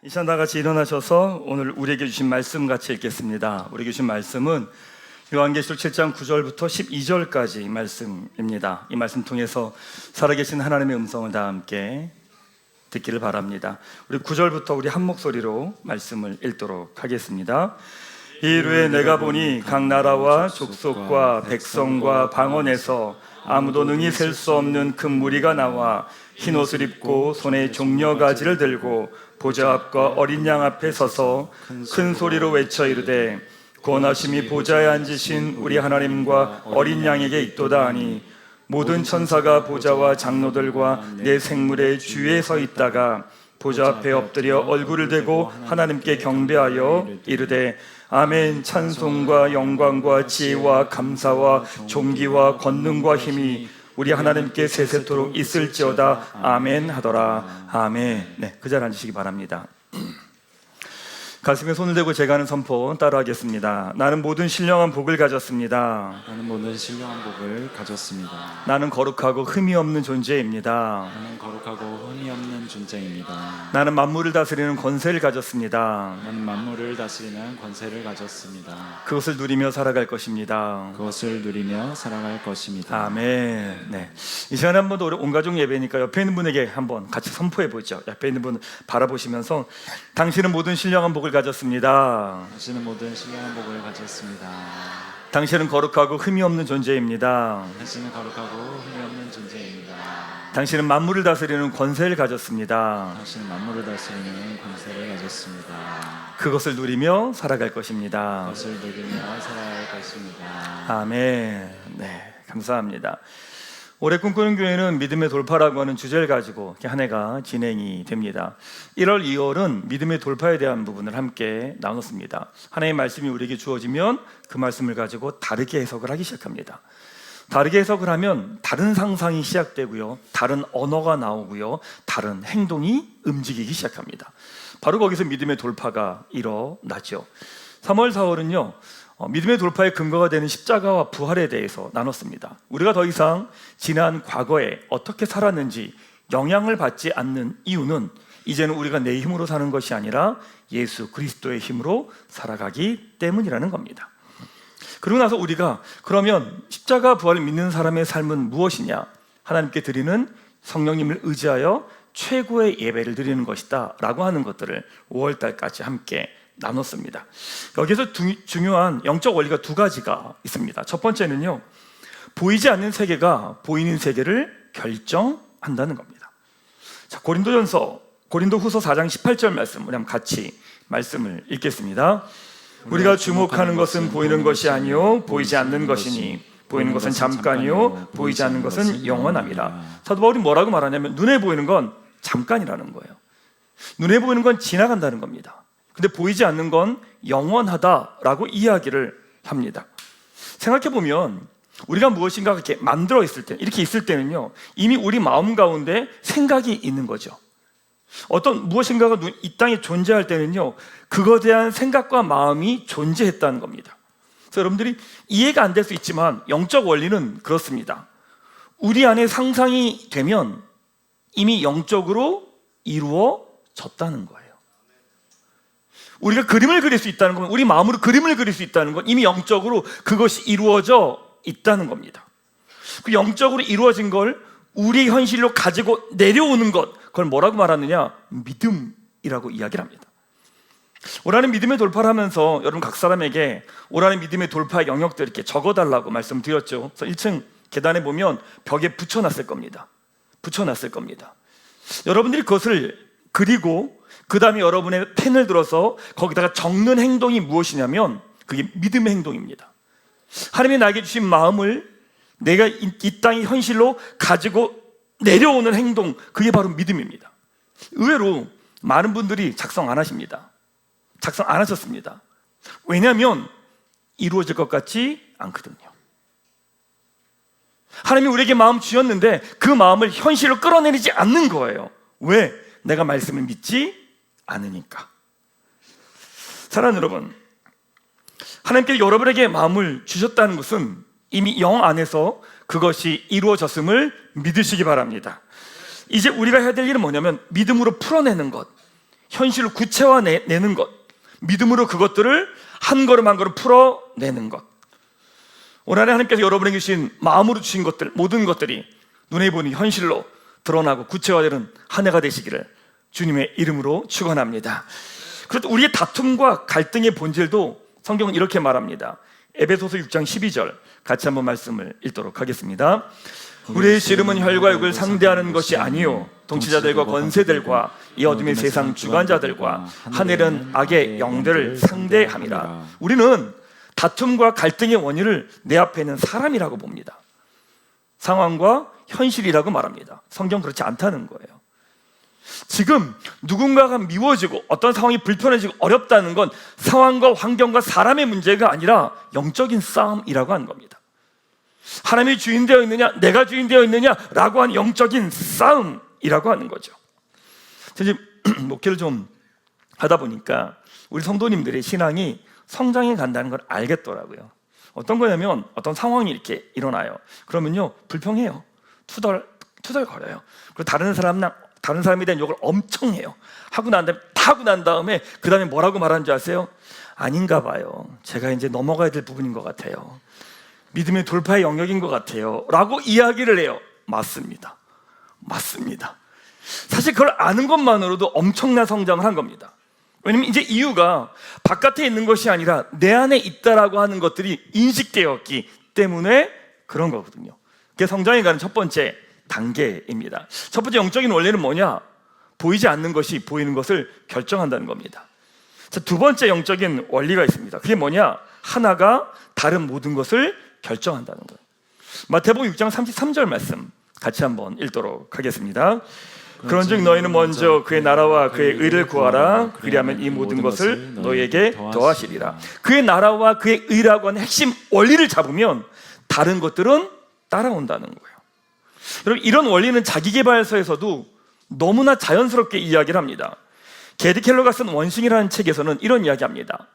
이 시간 다 같이 일어나셔서 오늘 우리에게 주신 말씀 같이 읽겠습니다. 우리에게 주신 말씀은 요한계시록 7장 9절부터 12절까지 말씀입니다. 이 말씀 통해서 살아계신 하나님의 음성을 다 함께 듣기를 바랍니다. 우리 9절부터 우리 한 목소리로 말씀을 읽도록 하겠습니다. 이르에 내가 보니 각 나라와 족속과 백성과 방언에서 아무도 능히 셀 수 없는 큰 무리가 나와 흰 옷을 입고 손에 종려가지를 들고 보좌 앞과 어린 양 앞에 서서 큰 소리로 외쳐 이르되 권하심이 보좌에 앉으신 우리 하나님과 어린 양에게 있도다 하니 모든 천사가 보좌와 장로들과 내 생물의 주위에 서 있다가 보좌 앞에 엎드려 얼굴을 대고 하나님께 경배하여 이르되 아멘. 찬송과 영광과 지혜와 감사와 존귀와 권능과 힘이 우리 하나님께 세세토록 있을지어다. 아멘 하더라. 아멘. 네, 그 자리에 앉으시기 바랍니다. 가슴에 손을 대고 제가 하는 선포 따라하겠습니다. 나는 모든 신령한 복을 가졌습니다. 나는 모든 신령한 복을 가졌습니다. 나는 거룩하고 흠이 없는 존재입니다. 나는 거룩하고 흠이 없는 존재입니다. 나는 만물을 다스리는 권세를 가졌습니다. 나는 만물을 다스리는 권세를 가졌습니다. 그것을 누리며 살아갈 것입니다. 그것을 누리며 살아갈 것입니다. 아멘. 네. 이 시간에 한 번 더 우리 온 가족 예배니까 옆에 있는 분에게 한번 같이 선포해 보죠. 옆에 있는 분 바라보시면서 당신은 모든 신령한 복을 가졌습니다. 당신은 모든 신령한 복을 가졌습니다. 당신은 거룩하고 흠이 없는 존재입니다. 당신은 거룩하고 흠이 없는 존재입니다. 당신은 만물을 다스리는 권세를 가졌습니다. 당신은 만물을 다스리는 권세를 가졌습니다. 그것을 누리며 살아갈 것입니다. 그것을 누리며 살아갈 것입니다. 아멘. 네, 감사합니다. 올해 꿈꾸는 교회는 믿음의 돌파라고 하는 주제를 가지고 한 해가 진행이 됩니다. 1월, 2월은 믿음의 돌파에 대한 부분을 함께 나눴습니다. 하나님의 말씀이 우리에게 주어지면 그 말씀을 가지고 다르게 해석을 하기 시작합니다. 다르게 해석을 하면 다른 상상이 시작되고요, 다른 언어가 나오고요, 다른 행동이 움직이기 시작합니다. 바로 거기서 믿음의 돌파가 일어나죠. 3월, 4월은요 믿음의 돌파의 근거가 되는 십자가와 부활에 대해서 나눴습니다. 우리가 더 이상 지난 과거에 어떻게 살았는지 영향을 받지 않는 이유는 이제는 우리가 내 힘으로 사는 것이 아니라 예수 그리스도의 힘으로 살아가기 때문이라는 겁니다. 그러고 나서 우리가 그러면 십자가 부활을 믿는 사람의 삶은 무엇이냐? 하나님께 드리는 성령님을 의지하여 최고의 예배를 드리는 것이다 라고 하는 것들을 5월달까지 함께 나눴습니다. 여기서 중요한 영적 원리가 두 가지가 있습니다. 첫 번째는요, 보이지 않는 세계가 보이는 세계를 결정한다는 겁니다. 자, 고린도후서 4장 18절 말씀 우리 한번 같이 말씀을 읽겠습니다. 우리가 주목하는 것은 보이는 것이 아니요 보이지 않는 것이니 보이는 것은 잠깐이요 보이지 않는 것은 영원함이라. 사도 바울이 뭐라고 말하냐면 눈에 보이는 건 잠깐이라는 거예요. 눈에 보이는 건 지나간다는 겁니다. 근데 보이지 않는 건 영원하다라고 이야기를 합니다. 생각해보면 우리가 무엇인가 이렇게 만들어 있을 때, 이렇게 있을 때는요 이미 우리 마음 가운데 생각이 있는 거죠. 어떤 무엇인가가 이 땅에 존재할 때는요 그거에 대한 생각과 마음이 존재했다는 겁니다. 그래서 여러분들이 이해가 안 될 수 있지만 영적 원리는 그렇습니다. 우리 안에 상상이 되면 이미 영적으로 이루어졌다는 거예요. 우리가 그림을 그릴 수 있다는 건, 우리 마음으로 그림을 그릴 수 있다는 건 이미 영적으로 그것이 이루어져 있다는 겁니다. 그 영적으로 이루어진 걸 우리 현실로 가지고 내려오는 것, 그걸 뭐라고 말하느냐? 믿음이라고 이야기를 합니다. 올한해 믿음의 돌파를 하면서 여러분 각 사람에게 올한해 믿음의 돌파의 영역들 이렇게 적어달라고 말씀드렸죠. 그래서 1층 계단에 보면 벽에 붙여놨을 겁니다. 여러분들이 그것을 그리고 그 다음에 여러분의 펜을 들어서 거기다가 적는 행동이 무엇이냐면 그게 믿음의 행동입니다. 하나님이 나에게 주신 마음을 내가 이 땅의 현실로 가지고 내려오는 행동, 그게 바로 믿음입니다. 의외로 많은 분들이 작성 안 하십니다. 작성 안 하셨습니다. 왜냐하면 이루어질 것 같지 않거든요. 하나님이 우리에게 마음 주셨는데 그 마음을 현실로 끌어내리지 않는 거예요. 왜? 내가 말씀을 믿지 않으니까. 사랑하는 여러분, 하나님께서 여러분에게 마음을 주셨다는 것은 이미 영 안에서 그것이 이루어졌음을 믿으시기 바랍니다. 이제 우리가 해야 될 일은 뭐냐면 믿음으로 풀어내는 것, 현실을 구체화내는 것, 믿음으로 그것들을 한 걸음 한 걸음 풀어내는 것. 올 한해 하나님께서 여러분에게 주신 마음으로 주신 것들, 모든 것들이 눈에 보이는 현실로 드러나고 구체화되는 한 해가 되시기를 주님의 이름으로 축원합니다. 그래도 우리의 다툼과 갈등의 본질도 성경은 이렇게 말합니다. 에베소서 6장 12절 같이 한번 말씀을 읽도록 하겠습니다. 우리의 씨름은 혈과 육을 상대하는 것이 아니요 통치자들과 권세들과 이 어둠의 세상 주관자들과 하늘은 악의 영들을 상대함이라. 우리는 다툼과 갈등의 원인을 내 앞에 있는 사람이라고 봅니다. 상황과 현실이라고 말합니다. 성경 그렇지 않다는 거예요. 지금 누군가가 미워지고 어떤 상황이 불편해지고 어렵다는 건 상황과 환경과 사람의 문제가 아니라 영적인 싸움이라고 하는 겁니다. 하나님이 주인 되어 있느냐, 내가 주인 되어 있느냐라고 하는 영적인 싸움이라고 하는 거죠. 이제 목회를 좀 하다 보니까 우리 성도님들의 신앙이 성장해 간다는 걸 알겠더라고요. 어떤 거냐면 어떤 상황이 이렇게 일어나요. 그러면요 불평해요. 투덜거려요. 그리고 다른 사람에 대한 욕을 엄청 해요. 하고 난 다음에 그 다음에 뭐라고 말하는 줄 아세요? 아닌가 봐요. 제가 이제 넘어가야 될 부분인 것 같아요. 믿음의 돌파의 영역인 것 같아요 라고 이야기를 해요. 맞습니다. 사실 그걸 아는 것만으로도 엄청난 성장을 한 겁니다. 왜냐면 이제 이유가 바깥에 있는 것이 아니라 내 안에 있다라고 하는 것들이 인식되었기 때문에 그런 거거든요. 그게 성장해 가는 첫 번째 단계입니다. 첫 번째 영적인 원리는 뭐냐? 보이지 않는 것이 보이는 것을 결정한다는 겁니다. 자, 두 번째 영적인 원리가 있습니다. 그게 뭐냐? 하나가 다른 모든 것을 결정한다는 거예요. 마태복음 6장 33절 말씀 같이 한번 읽도록 하겠습니다. 그런즉 너희는 먼저 그의 나라와 그의 의를 구하라. 그리하면 이 모든 것을 너희에게 더하시리라. 그의 나라와 그의 의라고 하는 핵심 원리를 잡으면 다른 것들은 따라온다는 거예요. 여러분, 이런 원리는 자기계발서에서도 너무나 자연스럽게 이야기를 합니다. 게리 켈러가 쓴 원싱이라는 책에서는 이런 이야기합니다.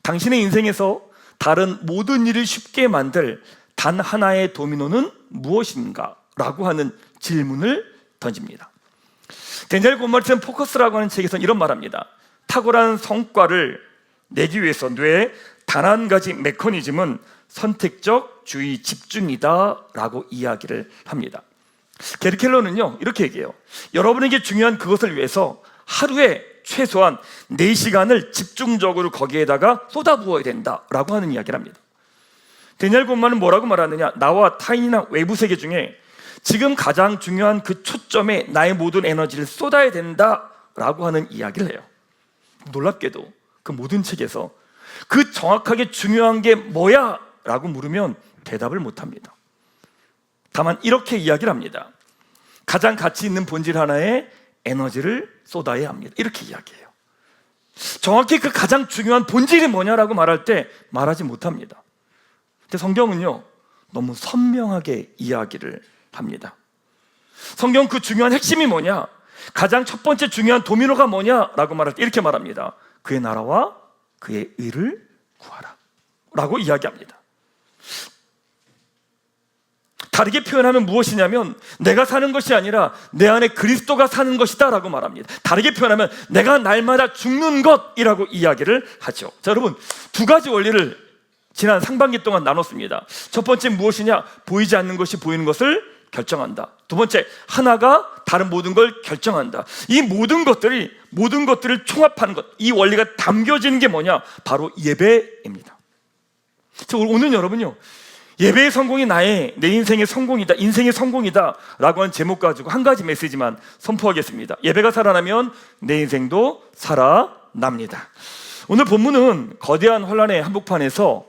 당신의 인생에서 다른 모든 일을 쉽게 만들 단 하나의 도미노는 무엇인가? 라고 하는 질문을 던집니다. 덴젤 고머리슨 포커스라고 하는 책에서는 이런 말합니다. 탁월한 성과를 내기 위해서 뇌의 단 한 가지 메커니즘은 선택적 주의 집중이다 라고 이야기를 합니다. 게리 켈러는요 이렇게 얘기해요. 여러분에게 중요한 그것을 위해서 하루에 최소한 4시간을 집중적으로 거기에다가 쏟아부어야 된다라고 하는 이야기를 합니다. 데니엘 곤만은 뭐라고 말하느냐? 나와 타인이나 외부 세계 중에 지금 가장 중요한 그 초점에 나의 모든 에너지를 쏟아야 된다라고 하는 이야기를 해요. 놀랍게도 그 모든 책에서 그 정확하게 중요한 게 뭐야? 라고 물으면 대답을 못합니다. 다만 이렇게 이야기를 합니다. 가장 가치 있는 본질 하나에 에너지를 쏟아야 합니다. 이렇게 이야기해요. 정확히 그 가장 중요한 본질이 뭐냐라고 말할 때 말하지 못합니다. 근데 성경은요 너무 선명하게 이야기를 합니다. 성경 그 중요한 핵심이 뭐냐? 가장 첫 번째 중요한 도미노가 뭐냐라고 말할 때 이렇게 말합니다. 그의 나라와 그의 의를 구하라 라고 이야기합니다. 다르게 표현하면 무엇이냐면 내가 사는 것이 아니라 내 안에 그리스도가 사는 것이다 라고 말합니다. 다르게 표현하면 내가 날마다 죽는 것이라고 이야기를 하죠. 자, 여러분 두 가지 원리를 지난 상반기 동안 나눴습니다. 첫 번째 무엇이냐? 보이지 않는 것이 보이는 것을 결정한다. 두 번째, 하나가 다른 모든 걸 결정한다. 이 모든 것들을 총합하는 것, 이 원리가 담겨지는 게 뭐냐? 바로 예배입니다. 오늘 여러분요 예배의 성공이 내 인생의 성공이다, 인생의 성공이다 라고 하는 제목 가지고 한 가지 메시지만 선포하겠습니다. 예배가 살아나면 내 인생도 살아납니다. 오늘 본문은 거대한 환란의 한복판에서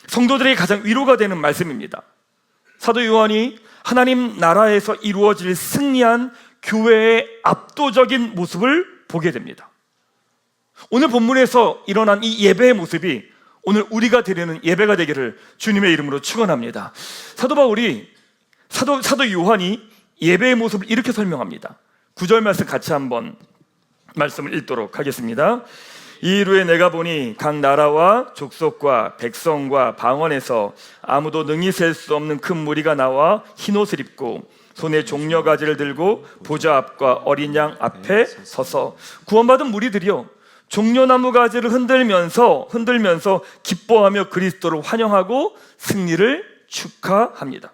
성도들에게 가장 위로가 되는 말씀입니다. 사도 요한이 하나님 나라에서 이루어질 승리한 교회의 압도적인 모습을 보게 됩니다. 오늘 본문에서 일어난 이 예배의 모습이 오늘 우리가 드리는 예배가 되기를 주님의 이름으로 축원합니다. 사도 요한이 예배의 모습을 이렇게 설명합니다. 9절 말씀 같이 한번 말씀을 읽도록 하겠습니다. 이후에 내가 보니 각 나라와 족속과 백성과 방언에서 아무도 능히 셀 수 없는 큰 무리가 나와 흰옷을 입고 손에 종려가지를 들고 보좌 앞과 어린 양 앞에 서서, 구원받은 무리들이요, 종려나무 가지를 흔들면서 기뻐하며 그리스도를 환영하고 승리를 축하합니다.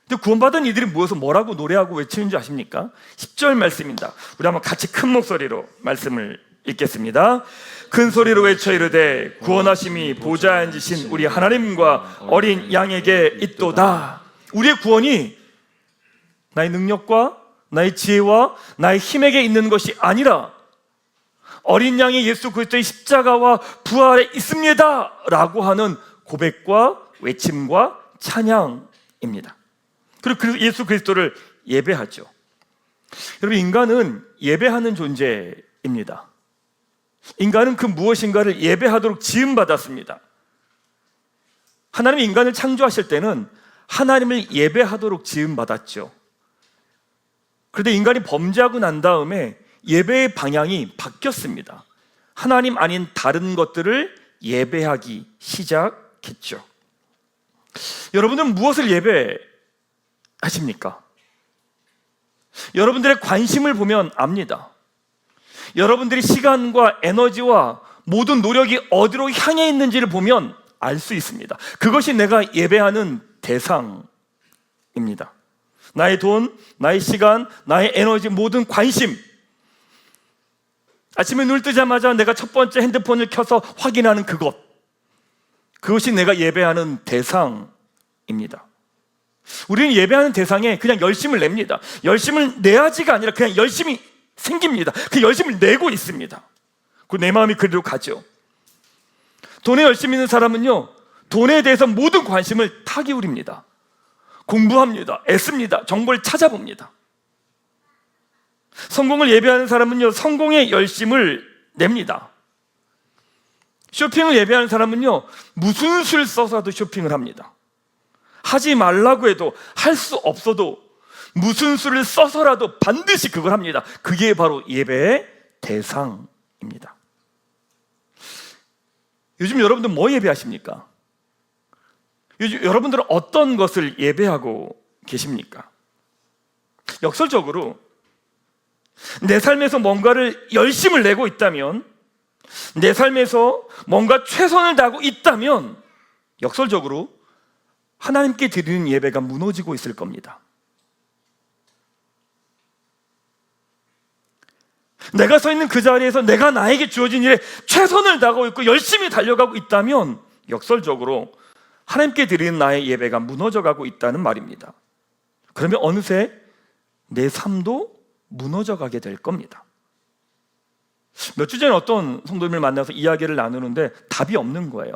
근데 구원받은 이들이 모여서 뭐라고 노래하고 외치는지 아십니까? 10절 말씀입니다. 우리 한번 같이 큰 목소리로 말씀을 읽겠습니다. 큰 소리로 외쳐 이르되 구원하심이 보좌에 앉으신 우리 하나님과 어린 양에게 있도다. 우리의 구원이 나의 능력과 나의 지혜와 나의 힘에게 있는 것이 아니라 어린 양의 예수 그리스도의 십자가와 부활에 있습니다 라고 하는 고백과 외침과 찬양입니다. 그리고 예수 그리스도를 예배하죠. 여러분, 인간은 예배하는 존재입니다. 인간은 그 무엇인가를 예배하도록 지음받았습니다. 하나님이 인간을 창조하실 때는 하나님을 예배하도록 지음받았죠. 그런데 인간이 범죄하고 난 다음에 예배의 방향이 바뀌었습니다. 하나님 아닌 다른 것들을 예배하기 시작했죠. 여러분들은 무엇을 예배하십니까? 여러분들의 관심을 보면 압니다. 여러분들이 시간과 에너지와 모든 노력이 어디로 향해 있는지를 보면 알 수 있습니다. 그것이 내가 예배하는 대상입니다. 나의 돈, 나의 시간, 나의 에너지, 모든 관심. 아침에 눈을 뜨자마자 내가 첫 번째 핸드폰을 켜서 확인하는 그것이 내가 예배하는 대상입니다. 우리는 예배하는 대상에 그냥 열심을 냅니다. 열심을 내야지가 아니라 그냥 열심히 생깁니다. 그 열심을 내고 있습니다. 그리고 내 마음이 그리로 가죠. 돈에 열심히 있는 사람은요, 돈에 대해서 모든 관심을 다 기울입니다. 공부합니다. 애씁니다. 정보를 찾아봅니다. 성공을 예배하는 사람은요, 성공에 열심을 냅니다. 쇼핑을 예배하는 사람은요, 무슨 수를 써서도 쇼핑을 합니다. 하지 말라고 해도, 할 수 없어도 무슨 수를 써서라도 반드시 그걸 합니다. 그게 바로 예배의 대상입니다. 요즘 여러분들 뭐 예배하십니까? 요즘 여러분들은 어떤 것을 예배하고 계십니까? 역설적으로 내 삶에서 뭔가를 열심을 내고 있다면, 내 삶에서 뭔가 최선을 다하고 있다면 역설적으로 하나님께 드리는 예배가 무너지고 있을 겁니다. 내가 서 있는 그 자리에서 내가 나에게 주어진 일에 최선을 다하고 있고 열심히 달려가고 있다면 역설적으로 하나님께 드리는 나의 예배가 무너져가고 있다는 말입니다. 그러면 어느새 내 삶도 무너져가게 될 겁니다. 몇 주 전에 어떤 성도님을 만나서 이야기를 나누는데 답이 없는 거예요.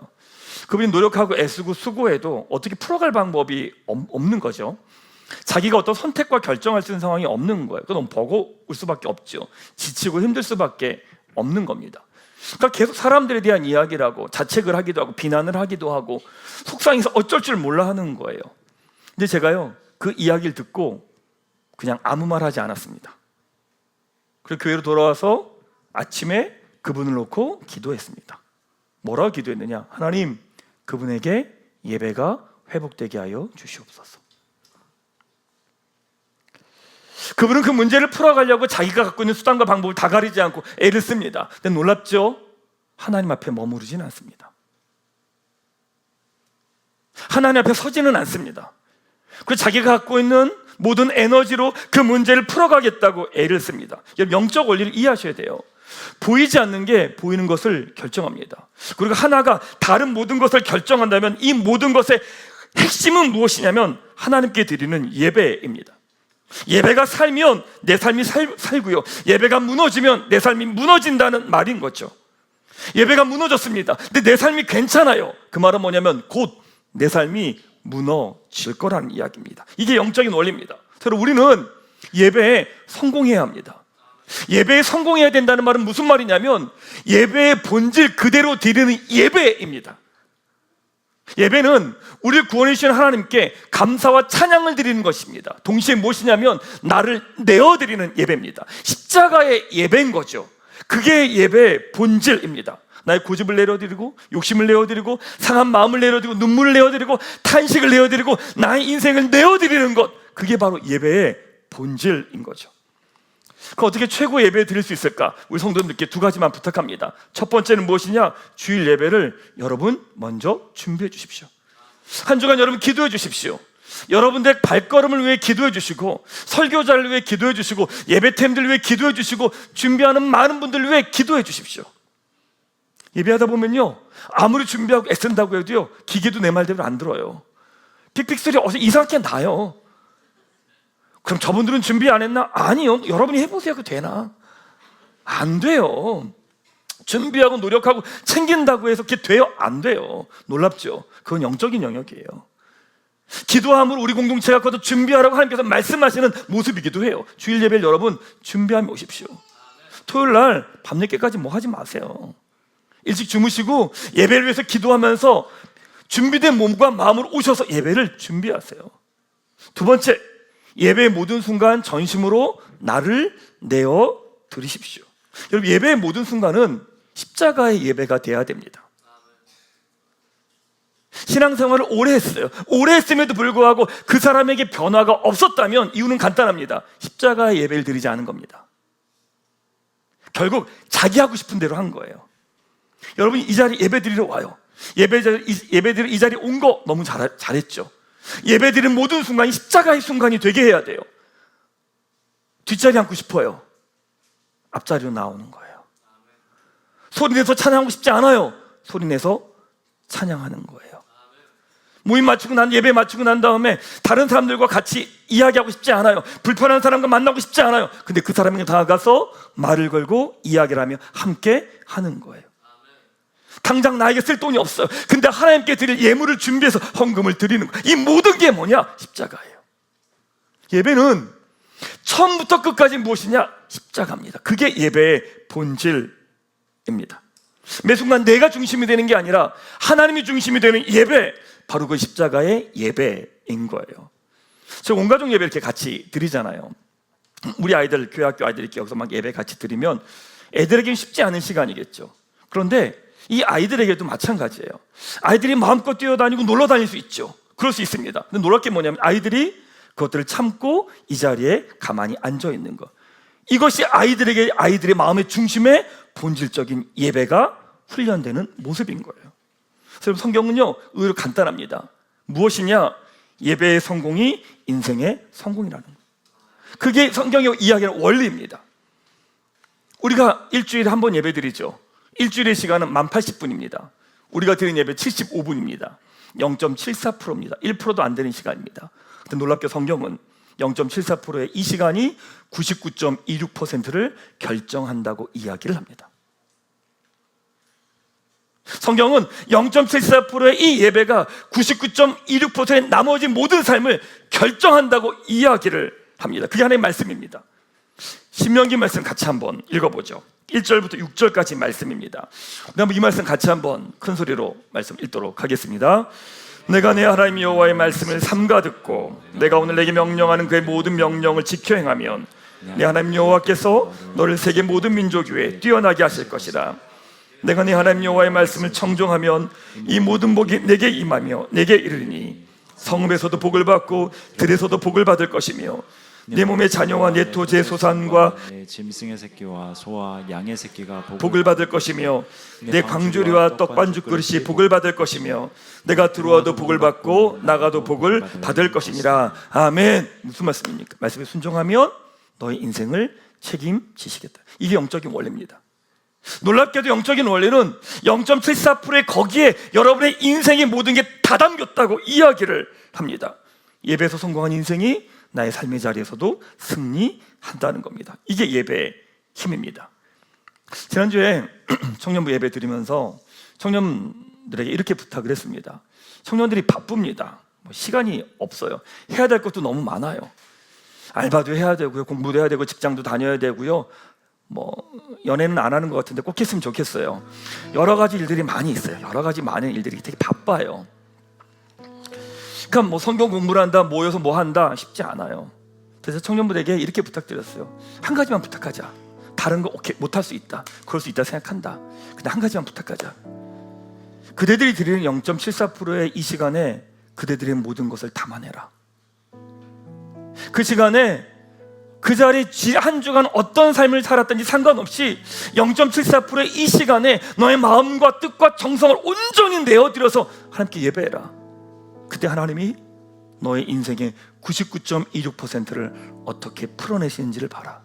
그분이 노력하고 애쓰고 수고해도 어떻게 풀어갈 방법이 없는 거죠. 자기가 어떤 선택과 결정할 수 있는 상황이 없는 거예요. 그건 너무 버거울 수밖에 없죠. 지치고 힘들 수밖에 없는 겁니다. 그러니까 계속 사람들에 대한 이야기를 하고 자책을 하기도 하고 비난을 하기도 하고 속상해서 어쩔 줄 몰라 하는 거예요. 근데 제가요, 그 이야기를 듣고 그냥 아무 말 하지 않았습니다. 그리고 교회로 돌아와서 아침에 그분을 놓고 기도했습니다. 뭐라고 기도했느냐? 하나님, 그분에게 예배가 회복되게 하여 주시옵소서. 그분은 그 문제를 풀어가려고 자기가 갖고 있는 수단과 방법을 다 가리지 않고 애를 씁니다. 근데 놀랍죠? 하나님 앞에 머무르지는 않습니다. 하나님 앞에 서지는 않습니다. 그리고 자기가 갖고 있는 모든 에너지로 그 문제를 풀어가겠다고 애를 씁니다. 영적 원리를 이해하셔야 돼요. 보이지 않는 게 보이는 것을 결정합니다. 그리고 하나가 다른 모든 것을 결정한다면 이 모든 것의 핵심은 무엇이냐면 하나님께 드리는 예배입니다. 예배가 살면 내 삶이 살고요, 예배가 무너지면 내 삶이 무너진다는 말인 거죠. 예배가 무너졌습니다. 근데 내 삶이 괜찮아요. 그 말은 뭐냐면 곧 내 삶이 무너질 거라는 이야기입니다. 이게 영적인 원리입니다. 그래서 우리는 예배에 성공해야 합니다. 예배에 성공해야 된다는 말은 무슨 말이냐면 예배의 본질 그대로 드리는 예배입니다. 예배는 우리를 구원해 주신 하나님께 감사와 찬양을 드리는 것입니다. 동시에 무엇이냐면 나를 내어드리는 예배입니다. 십자가의 예배인 거죠. 그게 예배의 본질입니다. 나의 고집을 내려드리고 욕심을 내어드리고 상한 마음을 내려드리고 눈물을 내어드리고 탄식을 내어드리고 나의 인생을 내어드리는 것, 그게 바로 예배의 본질인 거죠. 그 어떻게 최고 예배 드릴 수 있을까? 우리 성도님들께 두 가지만 부탁합니다. 첫 번째는 무엇이냐? 주일 예배를 여러분 먼저 준비해 주십시오. 한 주간 여러분 기도해 주십시오. 여러분들의 발걸음을 위해 기도해 주시고, 설교자를 위해 기도해 주시고, 예배팀들 위해 기도해 주시고, 준비하는 많은 분들을 위해 기도해 주십시오. 예배하다 보면요, 아무리 준비하고 애쓴다고 해도요, 기계도 내 말대로 안 들어요. 픽픽 소리 어서 이상하게 나요. 그럼 저분들은 준비 안 했나? 아니요, 여러분이 해보세요. 그거 되나? 안 돼요. 준비하고 노력하고 챙긴다고 해서 그게 돼요? 안 돼요. 놀랍죠? 그건 영적인 영역이에요. 기도함으로 우리 공동체가 거듭 준비하라고 하나님께서 말씀하시는 모습이기도 해요. 주일 예배를 여러분 준비하며 오십시오. 토요일 날 밤늦게까지 뭐 하지 마세요. 일찍 주무시고 예배를 위해서 기도하면서 준비된 몸과 마음으로 오셔서 예배를 준비하세요. 두 번째, 예배의 모든 순간 전심으로 나를 내어 드리십시오. 여러분, 예배의 모든 순간은 십자가의 예배가 돼야 됩니다. 신앙생활을 오래 했어요. 오래 했음에도 불구하고 그 사람에게 변화가 없었다면 이유는 간단합니다. 십자가의 예배를 드리지 않은 겁니다. 결국 자기 하고 싶은 대로 한 거예요. 여러분이 이 자리에 예배 드리러 와요. 예배 드리러 이 자리에 온 거 너무 잘했죠. 예배 드리는 모든 순간이 십자가의 순간이 되게 해야 돼요. 뒷자리 앉고 싶어요. 앞자리로 나오는 거예요. 소리내서 찬양하고 싶지 않아요. 소리내서 찬양하는 거예요. 모임 마치고 예배 마치고 난 다음에 다른 사람들과 같이 이야기하고 싶지 않아요. 불편한 사람과 만나고 싶지 않아요. 근데 그 사람에게 다가가서 말을 걸고 이야기를 하며 함께 하는 거예요. 당장 나에게 쓸 돈이 없어요. 근데 하나님께 드릴 예물을 준비해서 헌금을 드리는 거예요. 이 모든 게 뭐냐? 십자가예요. 예배는 처음부터 끝까지 무엇이냐? 십자가입니다. 그게 예배의 본질입니다. 매 순간 내가 중심이 되는 게 아니라 하나님이 중심이 되는 예배, 바로 그 십자가의 예배인 거예요. 제가 온 가족 예배 이렇게 같이 드리잖아요. 우리 아이들, 교회학교 아이들이 이렇게 여기서 막 예배 같이 드리면 애들에게는 쉽지 않은 시간이겠죠. 그런데 이 아이들에게도 마찬가지예요. 아이들이 마음껏 뛰어다니고 놀러 다닐 수 있죠. 그럴 수 있습니다. 근데 놀랄 게 뭐냐면 아이들이 그것들을 참고 이 자리에 가만히 앉아 있는 것, 이것이 아이들의 마음의 중심에 본질적인 예배가 훈련되는 모습인 거예요. 그래서 성경은요, 의외로 간단합니다. 무엇이냐? 예배의 성공이 인생의 성공이라는 거예요. 그게 성경이 이야기하는 원리입니다. 우리가 일주일에 한 번 예배 드리죠. 일주일의 시간은 1080분입니다. 우리가 드린 예배 75분입니다. 0.74%입니다. 1%도 안 되는 시간입니다. 근데 놀랍게 성경은 0.74%의 이 시간이 99.26%를 결정한다고 이야기를 합니다. 성경은 0.74%의 이 예배가 99.26%의 나머지 모든 삶을 결정한다고 이야기를 합니다. 그게 하나님의 말씀입니다. 신명기 말씀 같이 한번 읽어보죠. 1절부터 6절까지 말씀입니다. 우리 한번 이 말씀 같이 한번 큰 소리로 말씀 읽도록 하겠습니다. 내가 내 하나님 여호와의 말씀을 삼가 듣고 내가 오늘 내게 명령하는 그의 모든 명령을 지켜 행하면 내 하나님 여호와께서 너를 세계 모든 민족 위에 뛰어나게 하실 것이라. 내가 네 하나님 여호와의 말씀을 청종하면 이 모든 복이 내게 임하며 내게 이르리니 성읍에서도 복을 받고 들에서도 복을 받을 것이며 내 몸의 자녀와 내 토지의 소산과 내 짐승의 새끼와 소와 양의 새끼가 복을 받을 것이며 내 광주리와 떡반죽 그릇이 복을 받을 것이며 내가 들어와도 복을 받고 나가도 복을 받을 것이니라. 아멘. 무슨 말씀입니까? 말씀에 순종하면 너의 인생을 책임지시겠다. 이게 영적인 원리입니다. 놀랍게도 영적인 원리는 0.74%의 거기에 여러분의 인생의 모든 게 다 담겼다고 이야기를 합니다. 예배에서 성공한 인생이 나의 삶의 자리에서도 승리한다는 겁니다. 이게 예배의 힘입니다. 지난주에 청년부 예배 드리면서 청년들에게 이렇게 부탁을 했습니다. 청년들이 바쁩니다. 시간이 없어요. 해야 될 것도 너무 많아요. 알바도 해야 되고요, 공부도 해야 되고, 직장도 다녀야 되고요, 연애는 안 하는 것 같은데 꼭 했으면 좋겠어요. 여러 가지 일들이 많이 있어요. 여러 가지 많은 일들이 되게 바빠요. 그러니까 성경 공부를 한다, 모여서 뭐 한다 쉽지 않아요. 그래서 청년부들에게 이렇게 부탁드렸어요. 한 가지만 부탁하자. 다른 거 오케이 못할 수 있다, 그럴 수 있다 생각한다. 근데 한 가지만 부탁하자. 그대들이 드리는 0.74%의 이 시간에 그대들의 모든 것을 담아내라. 그 시간에 그 자리 한 주간 어떤 삶을 살았든지 상관없이 0.74%의 이 시간에 너의 마음과 뜻과 정성을 온전히 내어드려서 하나님께 예배해라. 그때 하나님이 너의 인생의 99.26%를 어떻게 풀어내시는지를 봐라.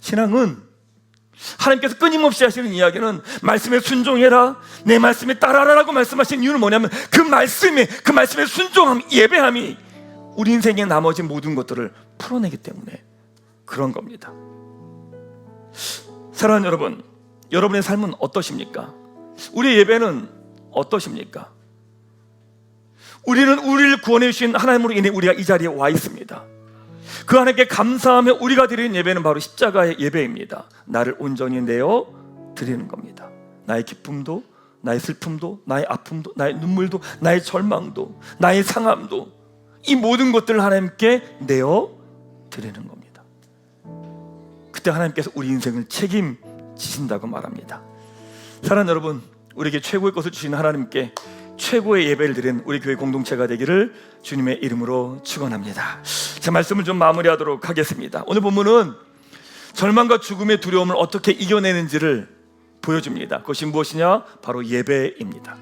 신앙은 하나님께서 끊임없이 하시는 이야기는 말씀에 순종해라, 내 말씀에 따라라라고 말씀하시는 이유는 뭐냐면 그 말씀에 순종함, 예배함이 우리 인생의 나머지 모든 것들을 풀어내기 때문에 그런 겁니다. 사랑하는 여러분, 여러분의 삶은 어떠십니까? 우리의 예배는 어떠십니까? 우리는 우리를 구원해 주신 하나님으로 인해 우리가 이 자리에 와 있습니다. 그 하나님께 감사하며 우리가 드리는 예배는 바로 십자가의 예배입니다. 나를 온전히 내어 드리는 겁니다. 나의 기쁨도, 나의 슬픔도, 나의 아픔도, 나의 눈물도, 나의 절망도, 나의 상함도, 이 모든 것들을 하나님께 내어 드리는 겁니다. 그때 하나님께서 우리 인생을 책임지신다고 말합니다. 사랑하는 여러분, 우리에게 최고의 것을 주신 하나님께 최고의 예배를 드린 우리 교회 공동체가 되기를 주님의 이름으로 축원합니다. 제 말씀을 좀 마무리하도록 하겠습니다. 오늘 본문은 절망과 죽음의 두려움을 어떻게 이겨내는지를 보여줍니다. 그것이 무엇이냐? 바로 예배입니다.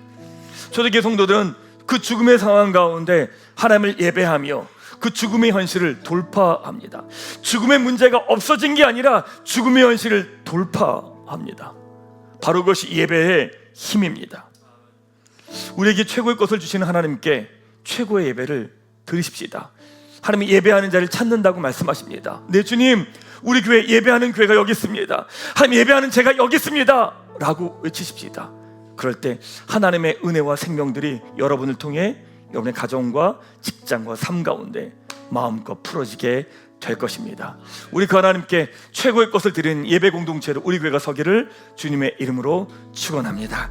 초대교회 성도들은 그 죽음의 상황 가운데 하나님을 예배하며 그 죽음의 현실을 돌파합니다. 죽음의 문제가 없어진 게 아니라 죽음의 현실을 돌파합니다. 바로 그것이 예배의 힘입니다. 우리에게 최고의 것을 주시는 하나님께 최고의 예배를 드리십시다. 하나님이 예배하는 자를 찾는다고 말씀하십니다. 네, 주님, 우리 교회 예배하는 교회가 여기 있습니다. 하나님, 예배하는 제가 여기 있습니다 라고 외치십시다. 그럴 때 하나님의 은혜와 생명들이 여러분을 통해 여러분의 가정과 직장과 삶 가운데 마음껏 풀어지게 될 것입니다. 우리 그 하나님께 최고의 것을 드리는 예배 공동체로 우리 교회가 서기를 주님의 이름으로 축원합니다.